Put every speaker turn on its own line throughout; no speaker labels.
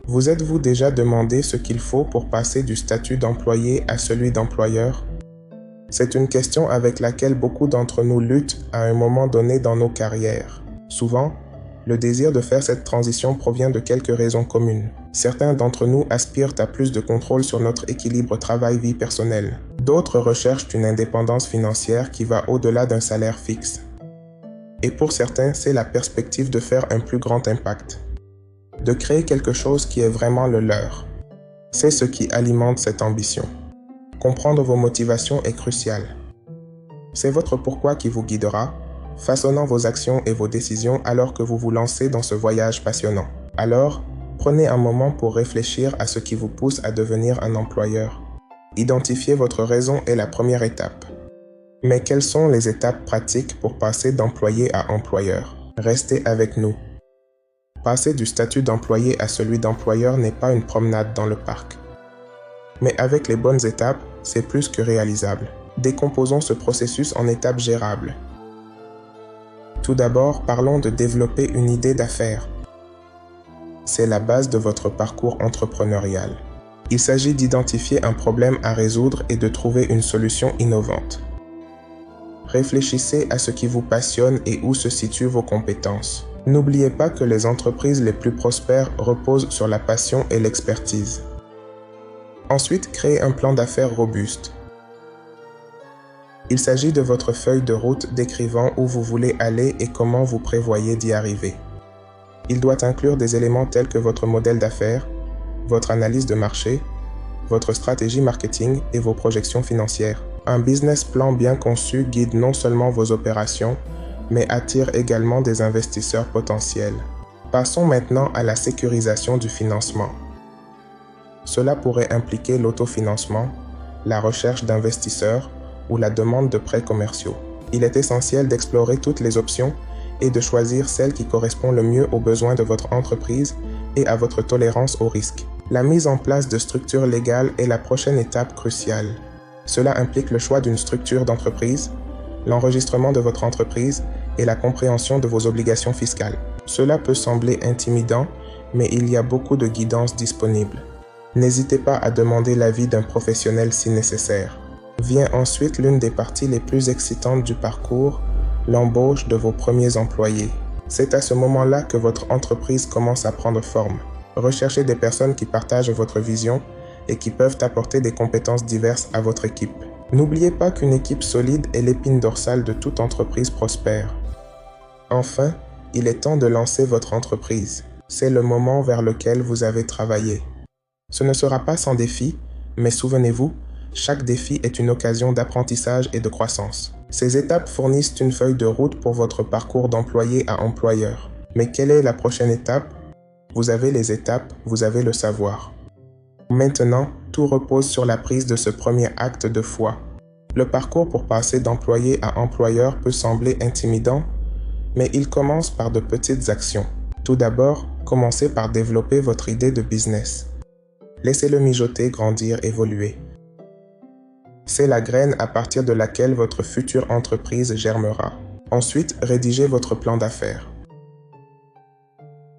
Vous êtes-vous déjà demandé ce qu'il faut pour passer du statut d'employé à celui d'employeur? C'est une question avec laquelle beaucoup d'entre nous luttent à un moment donné dans nos carrières. Souvent, le désir de faire cette transition provient de quelques raisons communes. Certains d'entre nous aspirent à plus de contrôle sur notre équilibre travail-vie personnelle. D'autres recherchent une indépendance financière qui va au-delà d'un salaire fixe. Et pour certains, c'est la perspective de faire un plus grand impact, de créer quelque chose qui est vraiment le leur. C'est ce qui alimente cette ambition. Comprendre vos motivations est crucial. C'est votre pourquoi qui vous guidera, façonnant vos actions et vos décisions alors que vous vous lancez dans ce voyage passionnant. Alors, prenez un moment pour réfléchir à ce qui vous pousse à devenir un employeur. Identifier votre raison est la première étape. Mais quelles sont les étapes pratiques pour passer d'employé à employeur? Restez avec nous. Passer du statut d'employé à celui d'employeur n'est pas une promenade dans le parc. Mais avec les bonnes étapes, c'est plus que réalisable. Décomposons ce processus en étapes gérables. Tout d'abord, parlons de développer une idée d'affaires. C'est la base de votre parcours entrepreneurial. Il s'agit d'identifier un problème à résoudre et de trouver une solution innovante. Réfléchissez à ce qui vous passionne et où se situent vos compétences. N'oubliez pas que les entreprises les plus prospères reposent sur la passion et l'expertise. Ensuite, créez un plan d'affaires robuste. Il s'agit de votre feuille de route décrivant où vous voulez aller et comment vous prévoyez d'y arriver. Il doit inclure des éléments tels que votre modèle d'affaires, votre analyse de marché, votre stratégie marketing et vos projections financières. Un business plan bien conçu guide non seulement vos opérations, mais attire également des investisseurs potentiels. Passons maintenant à la sécurisation du financement. Cela pourrait impliquer l'autofinancement, la recherche d'investisseurs ou la demande de prêts commerciaux. Il est essentiel d'explorer toutes les options et de choisir celle qui correspond le mieux aux besoins de votre entreprise et à votre tolérance au risque. La mise en place de structures légales est la prochaine étape cruciale. Cela implique le choix d'une structure d'entreprise, l'enregistrement de votre entreprise et la compréhension de vos obligations fiscales. Cela peut sembler intimidant, mais il y a beaucoup de guidance disponible. N'hésitez pas à demander l'avis d'un professionnel si nécessaire. Vient ensuite l'une des parties les plus excitantes du parcours, l'embauche de vos premiers employés. C'est à ce moment-là que votre entreprise commence à prendre forme. Recherchez des personnes qui partagent votre vision et qui peuvent apporter des compétences diverses à votre équipe. N'oubliez pas qu'une équipe solide est l'épine dorsale de toute entreprise prospère. Enfin, il est temps de lancer votre entreprise. C'est le moment vers lequel vous avez travaillé. Ce ne sera pas sans défi, mais souvenez-vous, chaque défi est une occasion d'apprentissage et de croissance. Ces étapes fournissent une feuille de route pour votre parcours d'employé à employeur. Mais quelle est la prochaine étape? Vous avez les étapes, vous avez le savoir. Maintenant, tout repose sur la prise de ce premier acte de foi. Le parcours pour passer d'employé à employeur peut sembler intimidant, mais il commence par de petites actions. Tout d'abord, commencez par développer votre idée de business. Laissez-le mijoter, grandir, évoluer. C'est la graine à partir de laquelle votre future entreprise germera. Ensuite, rédigez votre plan d'affaires.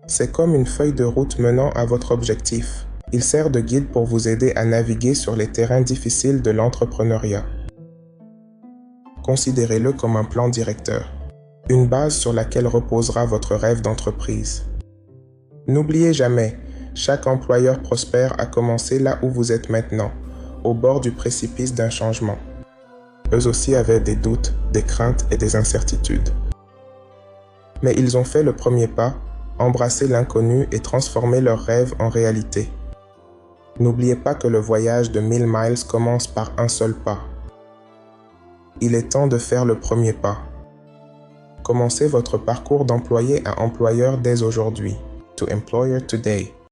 C'est comme une feuille de route menant à votre objectif. Il sert de guide pour vous aider à naviguer sur les terrains difficiles de l'entrepreneuriat. Considérez-le comme un plan directeur, une base sur laquelle reposera votre rêve d'entreprise. N'oubliez jamais, chaque employeur prospère a commencé là où vous êtes maintenant, au bord du précipice d'un changement. Eux aussi avaient des doutes, des craintes et des incertitudes. Mais ils ont fait le premier pas, embrassé l'inconnu et transformé leurs rêves en réalité. N'oubliez pas que le voyage de 1000 miles commence par un seul pas. Il est temps de faire le premier pas. Commencez votre parcours d'employé à employeur dès aujourd'hui. To employer today.